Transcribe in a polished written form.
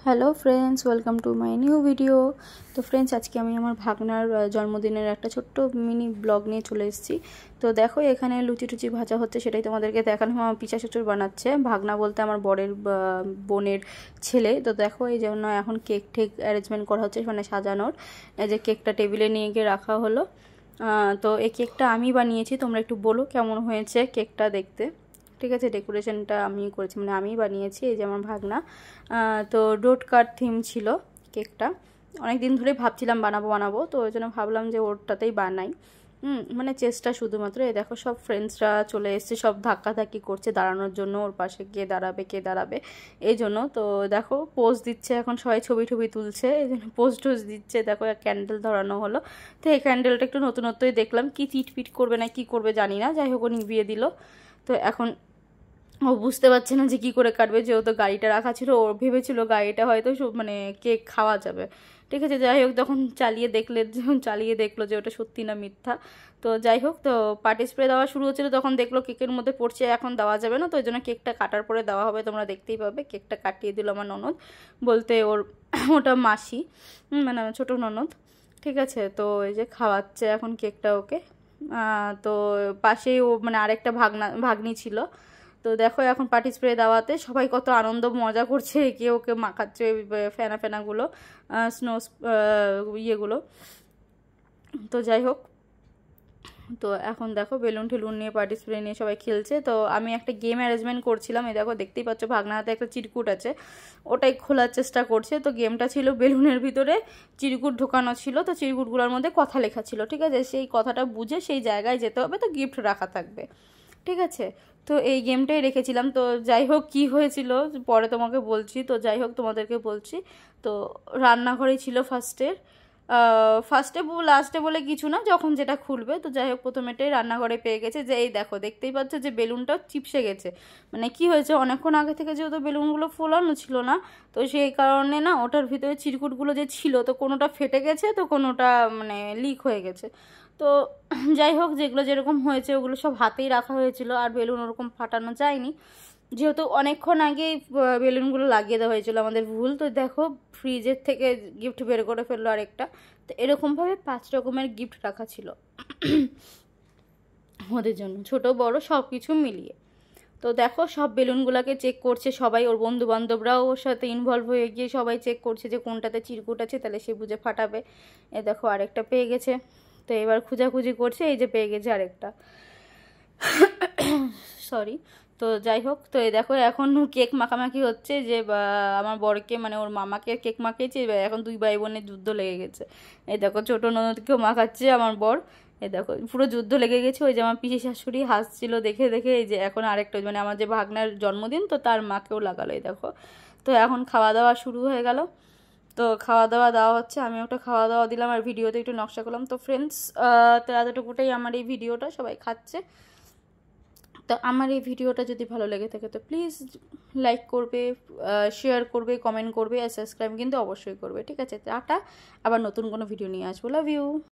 Hello friends, welcome to my new video. তো friends, আজকে আমি আমার ভাগনার জন্মদিনের একটা ছোট্ট মিনি ব্লগ নিয়ে চলে এসেছি। তো দেখো, এখানে লুচি টুচি ভাজা হচ্ছে, সেটাই তোমাদেরকে দেখানো। আমার পিসা শ্বশুর বানাচ্ছে, ভাগনা বলতে আমার বরের বোনের ছেলে। তো দেখো, এই জন্য এখন কেক ঠেক অ্যারেঞ্জমেন্ট করা হচ্ছে, মানে সাজানোর। এই যে কেকটা টেবিলে নিয়ে গিয়ে রাখা হলো। তো এই কেকটা আমি বানিয়েছি, তোমরা একটু বলো কেমন হয়েছে কেকটা দেখতে। ঠিক আছে, ডেকোরেশনটা আমি করেছি, মানে আমিই বানিয়েছি। এই যে আমার ভাগনা। তো ডোট কাট থিম ছিল কেকটা। অনেক দিন ধরেই ভাবছিলাম বানাবো, তো ওই জন্য ভাবলাম যে ওরটাতেই বানাই। মানে চেষ্টা শুধুমাত্র। এই দেখো, সব ফ্রেন্ডসরা চলে এসছে, সব ধাক্কাধাক্কি করছে দাঁড়ানোর জন্য, ওর পাশে কে দাঁড়াবে এই জন্য। তো দেখো, পোজ দিচ্ছে, এখন সবাই ছবি তুলছে, এই জন্য পোজ টোজ দিচ্ছে। দেখো, এক ক্যান্ডেল ধরানো হলো। তো এই ক্যান্ডেলটা একটু নতুনত্বই দেখলাম, কি চিটপিট করবে না কি করবে জানি না, যাই হোক ও নিভিয়ে দিল। তো এখন ও বুঝতে পারছে না যে কী করে কাটবে, যেহেতু গাড়িটা রাখা ছিল। ও ভেবেছিল গাড়িটা হয়তো মানে কেক খাওয়া যাবে। ঠিক আছে, যাই হোক, যখন চালিয়ে দেখলো যে ওটা সত্যি না মিথ্যা। তো যাই হোক, তো পার্টি স্প্রে দেওয়া শুরু হচ্ছিলো, তখন দেখলো কেকের মধ্যে পড়ছে, এখন দেওয়া যাবে না। তো ওই জন্য কেকটা কাটার পরে দেওয়া হবে, তোমরা দেখতেই পাবে। কেকটা কাটিয়ে দিল আমার ননদ, বলতে ওর ওটা মাসি, মানে আমার ছোটো ননদ। ঠিক আছে, তো এই যে খাওয়াচ্ছে এখন কেকটা ওকে। তো পাশেই ও মানে আরেকটা ভাগ্নি ছিল। তো দেখো, এখন পার্টি স্প্রে দেওয়াতে সবাই কত আনন্দ মজা করছে, একে ওকে মাখাচ্ছে ফেনাগুলো, স্নো ইয়েগুলো। তো যাই হোক, তো এখন দেখো বেলুন টেলুন নিয়ে পার্টি স্প্রে নিয়ে সবাই খেলছে। তো আমি একটা গেম অ্যারেঞ্জমেন্ট করছিলাম। এই দেখো, দেখতেই পাচ্ছ ভাগনার হাতে একটা চিরকুট আছে, ওটাই খোলার চেষ্টা করছে। তো গেমটা ছিল বেলুনের ভিতরে চিরকুট ঢোকানো ছিল, তো চিরকুটগুলোর মধ্যে কথা লেখা ছিল। ঠিক আছে, সেই কথাটা বুঝে সেই জায়গায় যেতে হবে, তো গিফট রাখা থাকবে। ঠিক আছে, তো এই গেমটাই রেখেছিলাম। তো যাই হোক, কী হয়েছিল পরে তোমাকে বলছি। তো যাই হোক, তোমাদেরকে বলছি। তো রান্নাঘরেই ছিল ফার্স্টে লাস্টে বলে কিছু না, যখন যেটা খুলবে। তো যাই হোক, প্রথমেটাই রান্নাঘরে পেয়ে গেছে। যে এই দেখো, দেখতেই পাচ্ছ যে বেলুনটা চিপসে গেছে। মানে কি হয়েছে, অনেকক্ষণ আগে থেকে যেহেতু বেলুনগুলো ফোলানো ছিল না, তো সেই কারণে না ওটার ভিতরে চিরকুটগুলো যে ছিল, তো কোনোটা ফেটে গেছে, তো কোনোটা মানে লিক হয়ে গেছে। তো যাই হোক, যেগুলো যেরকম হয়েছে ওগুলো সব হাতেই রাখা হয়েছিল, আর বেলুন ওরকম ফাটানো যায়নি, যেহেতু অনেকক্ষণ আগেই বেলুনগুলো লাগিয়ে দেওয়া হয়েছিল, আমাদের ভুল। তো দেখো, ফ্রিজের থেকে গিফট বের করে ফেললো আরেকটা। তো এরকমভাবে 5 রকমের গিফট রাখা ছিল ওদের জন্য, ছোট বড় সব কিছু মিলিয়ে। তো দেখো, সব বেলুনগুলোকে চেক করছে সবাই, ওর বন্ধু বান্ধবরাও ওর সাথে ইনভলভ হয়ে গিয়ে সবাই চেক করছে যে কোনটাতে চিরকুট আছে, তাহলে সে বুঝে ফাটাবে। এ দেখো, আরেকটা পেয়ে গেছে। তো এবার খুঁজাখুঁজি করছে, এই যে পেয়ে গেছে আরেকটা, সরি। তো যাই হোক, তো এই দেখো, এখন কেক মাখামাখি হচ্ছে, যে আমার বরকে মানে ওর মামাকে কেক মাখিয়েছে, এখন 2 ভাই বোনের যুদ্ধ লেগে গেছে। এই দেখো, ছোটো ননদকেও মাখাচ্ছে আমার বর। এই দেখো, পুরো যুদ্ধ লেগে গেছে। ওই যে আমার পিসি শাশুড়ি হাসছিল দেখে দেখে। এই যে এখন আরেকটা, মানে আমার যে ভাগনার জন্মদিন, তো তার মাকেও লাগালো। এই দেখো, তো এখন খাওয়া দাওয়া শুরু হয়ে গেল। তো খাওয়া দাওয়া দেওয়া হচ্ছে, আমি ওটা খাওয়া দাওয়া দিলাম, আর ভিডিওতে একটু নকশা করলাম। তো ফ্রেন্ডস, তো এতটুকুটাই আমার এই ভিডিওটা, সবাই খাচ্ছে। তো আমার এই ভিডিওটা যদি ভালো লেগে থাকে, তো প্লিজ লাইক করবে, শেয়ার করবে, কমেন্ট করবে, আর সাবস্ক্রাইব কিন্তু অবশ্যই করবে। ঠিক আছে, টাটা। আবার নতুন কোনো ভিডিও নিয়ে আসবো। Love you.